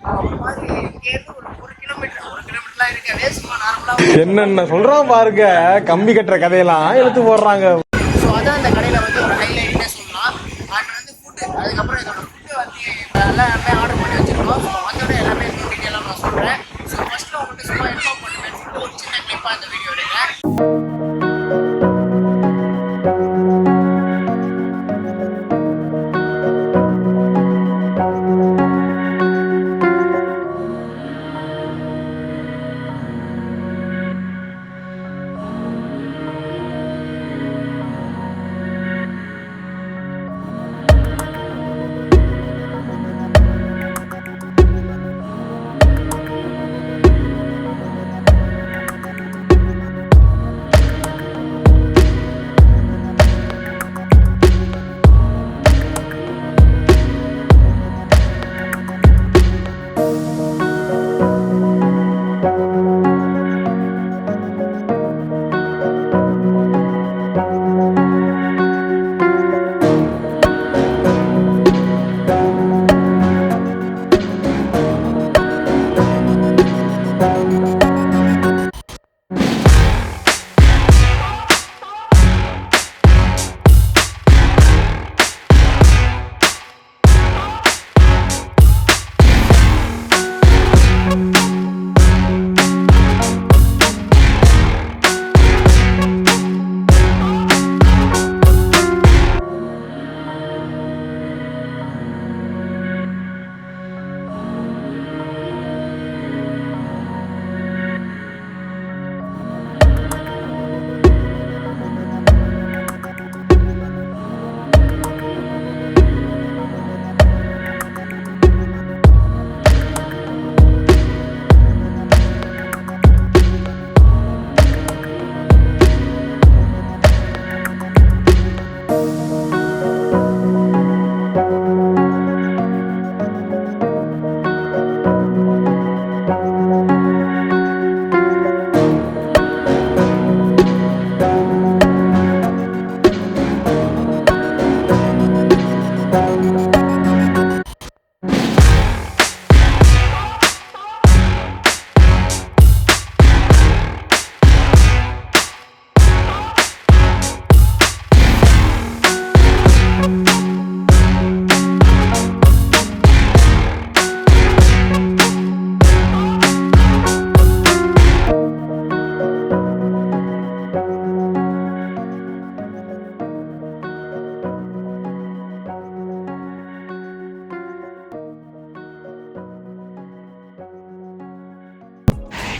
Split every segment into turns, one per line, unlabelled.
ஒரு மாதிரி இங்கேருந்து ஒரு கிலோமீட்டர்லாம் இருக்கவே சும்மா நார்மலாக
என்னென்ன சொல்றான் பாருங்க, கம்பி கட்டுற கதையெல்லாம் எடுத்து போடுறாங்க.
ஸோ அதான் அந்த கடையில் வந்து ஒரு ஹைலைட்னே சொல்லலாம். அண்ட் வந்து ஃபுட்டு, அதுக்கப்புறம் இதோட ஃபுட்டு வந்து எல்லாமே ஆர்டர் பண்ணி வச்சுருக்கோம். ஸோ அதோட எல்லாமே இன்னும் டீட்டெயிலாக நான் சொல்கிறேன். ஸோ ஃபஸ்ட்டு உங்களுக்கு சும்மா இன்ஃபார்ம் பண்ணுவேன் சொல்லிட்டு ஒரு சின்ன கிளிப்பாக இந்த வீடியோ எடுக்கிறேன்.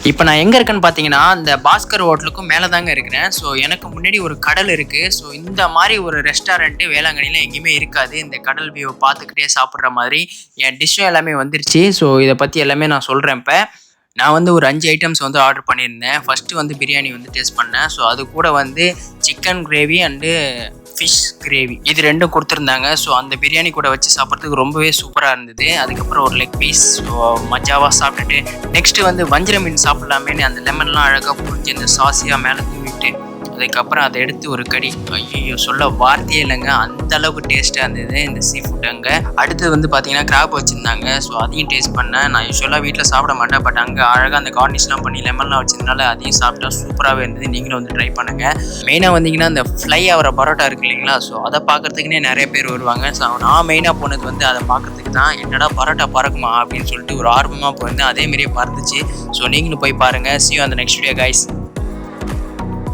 இப்போ நான் எங்கே இருக்கேன்னு பார்த்தீங்கன்னா, இந்த பாஸ்கர் ஹோட்டலுக்கும் மேலே தாங்க இருக்கிறேன். ஸோ எனக்கு முன்னாடி ஒரு கடல் இருக்குது. ஸோ இந்த மாதிரி ஒரு ரெஸ்டாரண்ட்டு வேளாங்கண்ணியில் எங்கேயுமே இருக்காது. இந்த கடல் வியூவை பார்த்துக்கிட்டே சாப்பிட்ற மாதிரி என் டிஷ்ஷும் எல்லாமே வந்துருச்சு. ஸோ இதை பற்றி எல்லாமே நான் சொல்கிறேன். இப்போ நான் வந்து ஒரு 5 ஐட்டம்ஸ் வந்து ஆர்டர் பண்ணியிருந்தேன். ஃபஸ்ட்டு வந்து பிரியாணி வந்து டேஸ்ட் பண்ணேன். ஸோ அது கூட வந்து chicken gravy and fish gravy இது ரெண்டும் கொடுத்துருந்தாங்க. ஸோ அந்த பிரியாணி கூட வச்சு சாப்பிட்றதுக்கு ரொம்பவே சூப்பராக இருந்தது. அதுக்கப்புறம் ஒரு லெக் பீஸ் மஜாவாக சாப்பிட்டுட்டு நெக்ஸ்ட்டு வந்து வஞ்சர மீன் சாப்பிட்லாமேன்னு அந்த லெமன்லாம் அழகாக புரிஞ்சு அந்த சாஸியாக மேலே தூவிட்டு அதுக்கப்புறம் அதை எடுத்து ஒரு கடி, ஐயோ சொல்ல வார்த்தையே இல்லைங்க, அந்த அளவுக்கு டேஸ்ட்டாக இருந்தது இந்த சீ ஃபுட். அங்கே அடுத்தது வந்து பார்த்தீங்கன்னா கிராப் வச்சுருந்தாங்க. ஸோ அதையும் டேஸ்ட் பண்ணேன். நான் யூஸ்வலாக வீட்டில் சாப்பிட மாட்டேன், பட் அங்கே அழகாக அந்த கார்னிஷ்லாம் பண்ணி லெமன்லாம் வச்சிருந்தனால அதையும் சாப்பிட்டா சூப்பராகவே இருந்தது. நீங்களும் வந்து ட்ரை பண்ணுங்கள். மெயினாக வந்தீங்கன்னா அந்த ஃப்ளை ஆகிற பரோட்டா இருக்குது இல்லைங்களா, ஸோ அதை பார்க்குறதுக்குன்னே நிறைய பேர் வருவாங்க. ஸோ நான் மெயினாக போனது வந்து அதை பார்க்குறதுக்கு தான். என்னடா பரோட்டா பறக்குமா அப்படின்னு சொல்லிட்டு ஒரு ஆர்வமாக போயிருந்தேன். அதேமாரியே பறந்துச்சு. ஸோ நீங்களும் போய் பாருங்கள். See you on the next video guys.